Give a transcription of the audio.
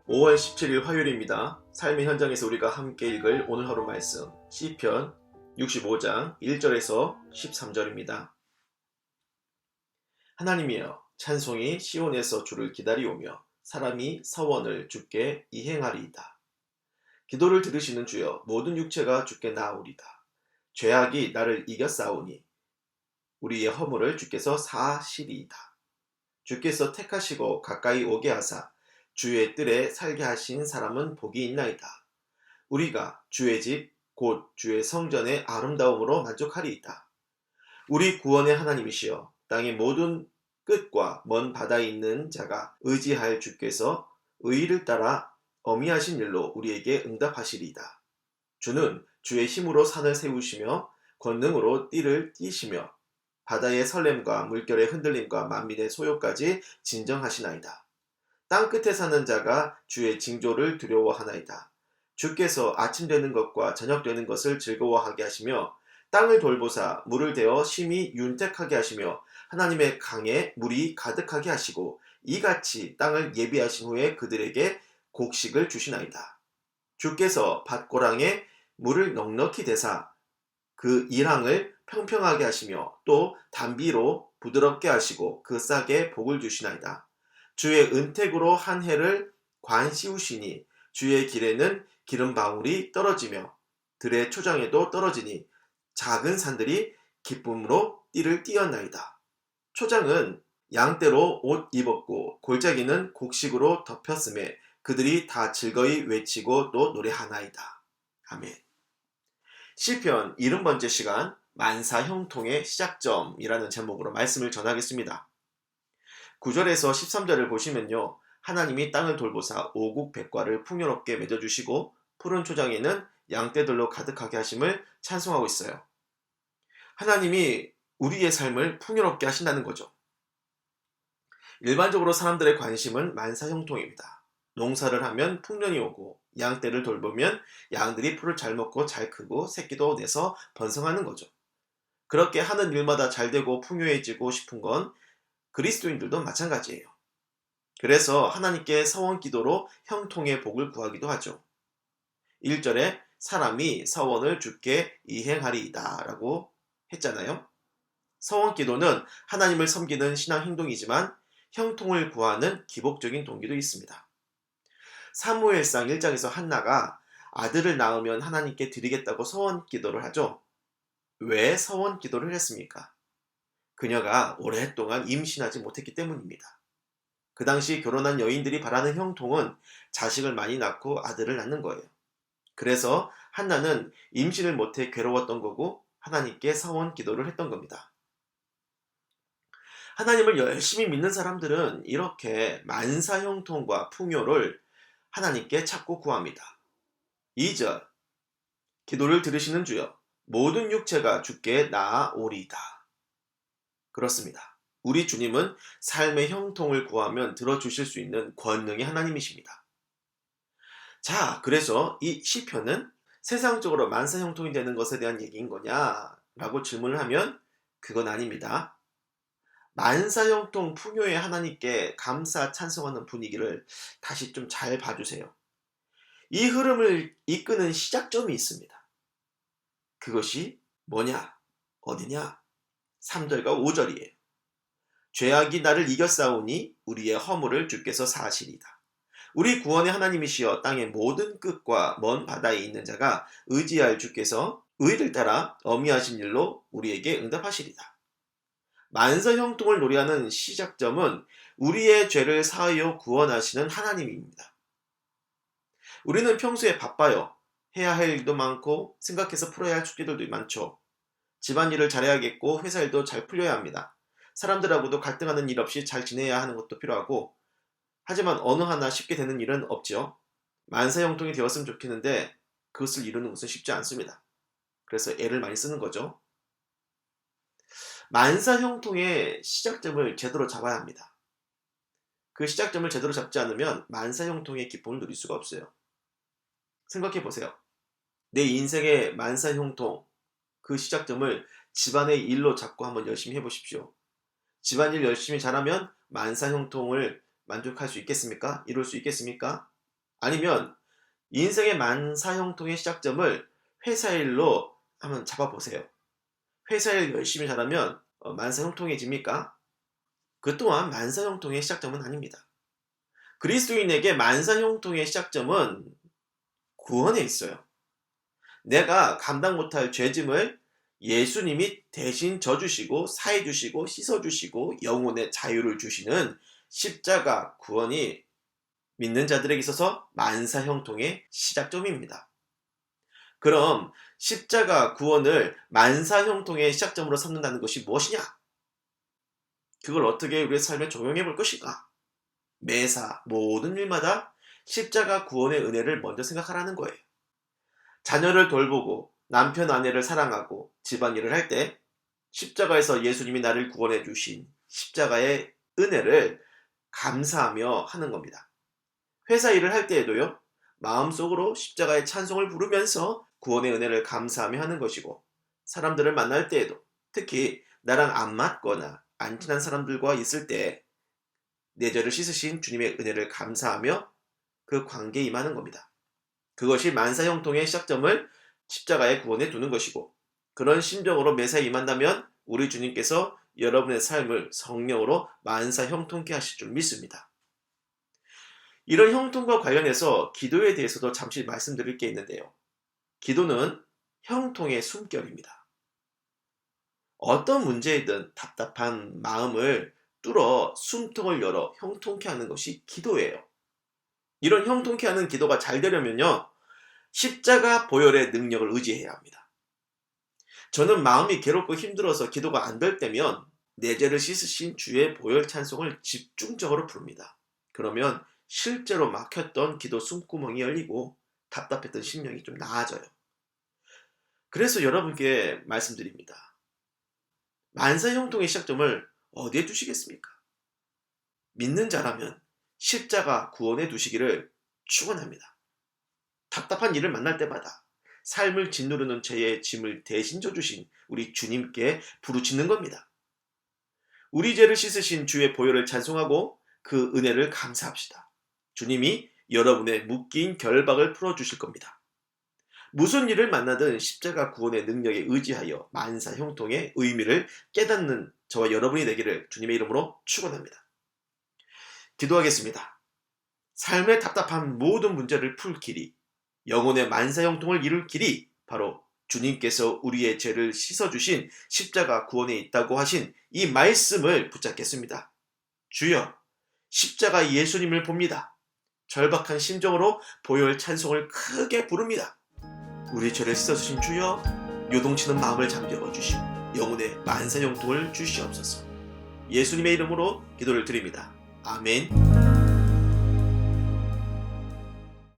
5월 17일 화요일입니다. 삶의 현장에서 우리가 함께 읽을 오늘 하루 말씀 시편 65장 1절에서 13절입니다. 하나님이여, 찬송이 시온에서 주를 기다리오며 사람이 서원을 주께 이행하리이다. 기도를 들으시는 주여, 모든 육체가 주께 나아오리다. 죄악이 나를 이겨싸우니 우리의 허물을 주께서 사하시리이다. 주께서 택하시고 가까이 오게 하사 주의 뜰에 살게 하신 사람은 복이 있나이다. 우리가 주의 집 곧 주의 성전의 아름다움으로 만족하리이다. 우리 구원의 하나님이시여, 땅의 모든 끝과 먼 바다에 있는 자가 의지할 주께서 의의를 따라 어미하신 일로 우리에게 응답하시리이다. 주는 주의 힘으로 산을 세우시며 권능으로 띠를 띠시며 바다의 설렘과 물결의 흔들림과 만민의 소요까지 진정하시나이다. 땅 끝에 사는 자가 주의 징조를 두려워하나이다. 주께서 아침 되는 것과 저녁 되는 것을 즐거워하게 하시며 땅을 돌보사 물을 대어 심히 윤택하게 하시며 하나님의 강에 물이 가득하게 하시고 이같이 땅을 예비하신 후에 그들에게 곡식을 주시나이다. 주께서 밭고랑에 물을 넉넉히 대사 그 이랑을 평평하게 하시며 또 담비로 부드럽게 하시고 그 싹에 복을 주시나이다. 주의 은택으로 한 해를 관시우시니 주의 길에는 기름방울이 떨어지며 들의 초장에도 떨어지니 작은 산들이 기쁨으로 띠를 띠었나이다. 초장은 양떼로 옷 입었고 골짜기는 곡식으로 덮였음에 그들이 다 즐거이 외치고 또 노래하나이다. 아멘. 시편 70번째 시간 만사형통의 시작점이라는 제목으로 말씀을 전하겠습니다. 9절에서 13절을 보시면요, 하나님이 땅을 돌보사 오국백과를 풍요롭게 맺어주시고 푸른 초장에는 양떼들로 가득하게 하심을 찬송하고 있어요. 하나님이 우리의 삶을 풍요롭게 하신다는 거죠. 일반적으로 사람들의 관심은 만사형통입니다. 농사를 하면 풍년이 오고 양떼를 돌보면 양들이 풀을 잘 먹고 잘 크고 새끼도 내서 번성하는 거죠. 그렇게 하는 일마다 잘 되고 풍요해지고 싶은 건 그리스도인들도 마찬가지예요. 그래서 하나님께 서원 기도로 형통의 복을 구하기도 하죠. 1절에 사람이 서원을 주께 이행하리이다 라고 했잖아요. 서원 기도는 하나님을 섬기는 신앙 행동이지만 형통을 구하는 기복적인 동기도 있습니다. 사무엘상 1장에서 한나가 아들을 낳으면 하나님께 드리겠다고 서원 기도를 하죠. 왜 서원 기도를 했습니까? 그녀가 오랫동안 임신하지 못했기 때문입니다. 그 당시 결혼한 여인들이 바라는 형통은 자식을 많이 낳고 아들을 낳는 거예요. 그래서 한나는 임신을 못해 괴로웠던 거고 하나님께 서원 기도를 했던 겁니다. 하나님을 열심히 믿는 사람들은 이렇게 만사 형통과 풍요를 하나님께 찾고 구합니다. 2절, 기도를 들으시는 주여, 모든 육체가 주께 나아오리이다. 그렇습니다. 우리 주님은 삶의 형통을 구하면 들어주실 수 있는 권능의 하나님이십니다. 자, 그래서 이 시편은 세상적으로 만사형통이 되는 것에 대한 얘기인 거냐? 라고 질문을 하면 그건 아닙니다. 만사형통 풍요의 하나님께 감사 찬송하는 분위기를 다시 좀 잘 봐주세요. 이 흐름을 이끄는 시작점이 있습니다. 그것이 뭐냐? 어디냐? 3절과 5절이에요. 죄악이 나를 이겨싸우니 우리의 허물을 주께서 사하시리이다. 우리 구원의 하나님이시여, 땅의 모든 끝과 먼 바다에 있는 자가 의지할 주께서 의를 따라 어미하신 일로 우리에게 응답하시리이다. 만사형통을 노래하는 시작점은 우리의 죄를 사하여 구원하시는 하나님입니다. 우리는 평소에 바빠요. 해야 할 일도 많고 생각해서 풀어야 할 숙제들도 많죠. 집안일을 잘해야겠고 회사 일도 잘 풀려야 합니다. 사람들하고도 갈등하는 일 없이 잘 지내야 하는 것도 필요하고, 하지만 어느 하나 쉽게 되는 일은 없죠. 만사형통이 되었으면 좋겠는데 그것을 이루는 것은 쉽지 않습니다. 그래서 애를 많이 쓰는 거죠. 만사형통의 시작점을 제대로 잡아야 합니다. 그 시작점을 제대로 잡지 않으면 만사형통의 기쁨을 누릴 수가 없어요. 생각해 보세요. 내 인생의 만사형통, 그 시작점을 집안의 일로 잡고 한번 열심히 해보십시오. 집안일 열심히 잘하면 만사형통을 만족할 수 있겠습니까? 이룰 수 있겠습니까? 아니면 인생의 만사형통의 시작점을 회사 일로 한번 잡아보세요. 회사 일 열심히 잘하면 만사형통해집니까? 그 또한 만사형통의 시작점은 아닙니다. 그리스도인에게 만사형통의 시작점은 구원에 있어요. 내가 감당 못할 죄짐을 예수님이 대신 져주시고 사해주시고 씻어주시고 영혼의 자유를 주시는 십자가 구원이 믿는 자들에게 있어서 만사형통의 시작점입니다. 그럼 십자가 구원을 만사형통의 시작점으로 삼는다는 것이 무엇이냐? 그걸 어떻게 우리의 삶에 적용해 볼 것인가? 매사 모든 일마다 십자가 구원의 은혜를 먼저 생각하라는 거예요. 자녀를 돌보고 남편 아내를 사랑하고 집안일을 할 때 십자가에서 예수님이 나를 구원해 주신 십자가의 은혜를 감사하며 하는 겁니다. 회사 일을 할 때에도요, 마음속으로 십자가의 찬송을 부르면서 구원의 은혜를 감사하며 하는 것이고, 사람들을 만날 때에도 특히 나랑 안 맞거나 안 친한 사람들과 있을 때 내 죄를 씻으신 주님의 은혜를 감사하며 그 관계에 임하는 겁니다. 그것이 만사형통의 시작점을 십자가의 구원에 두는 것이고, 그런 심정으로 매사에 임한다면 우리 주님께서 여러분의 삶을 성령으로 만사형통케 하실 줄 믿습니다. 이런 형통과 관련해서 기도에 대해서도 잠시 말씀드릴 게 있는데요. 기도는 형통의 숨결입니다. 어떤 문제이든 답답한 마음을 뚫어 숨통을 열어 형통케 하는 것이 기도예요. 이런 형통케 하는 기도가 잘 되려면요, 십자가 보혈의 능력을 의지해야 합니다. 저는 마음이 괴롭고 힘들어서 기도가 안 될 때면 내 죄를 씻으신 주의 보혈 찬송을 집중적으로 부릅니다. 그러면 실제로 막혔던 기도 숨구멍이 열리고 답답했던 심령이 좀 나아져요. 그래서 여러분께 말씀드립니다. 만사형통의 시작점을 어디에 두시겠습니까? 믿는 자라면 십자가 구원에 두시기를 축원합니다. 답답한 일을 만날 때마다 삶을 짓누르는 죄의 짐을 대신 져주신 우리 주님께 부르짖는 겁니다. 우리 죄를 씻으신 주의 보혈을 찬송하고 그 은혜를 감사합시다. 주님이 여러분의 묶인 결박을 풀어주실 겁니다. 무슨 일을 만나든 십자가 구원의 능력에 의지하여 만사형통의 의미를 깨닫는 저와 여러분이 되기를 주님의 이름으로 축원합니다. 기도하겠습니다. 삶의 답답한 모든 문제를 풀 길이, 영혼의 만사형통을 이룰 길이 바로 주님께서 우리의 죄를 씻어주신 십자가 구원에 있다고 하신 이 말씀을 붙잡겠습니다. 주여, 십자가 예수님을 봅니다. 절박한 심정으로 보혈 찬송을 크게 부릅니다. 우리 죄를 씻어주신 주여, 요동치는 마음을 잠재워 주시오. 영혼의 만사형통을 주시옵소서. 예수님의 이름으로 기도를 드립니다. 아멘.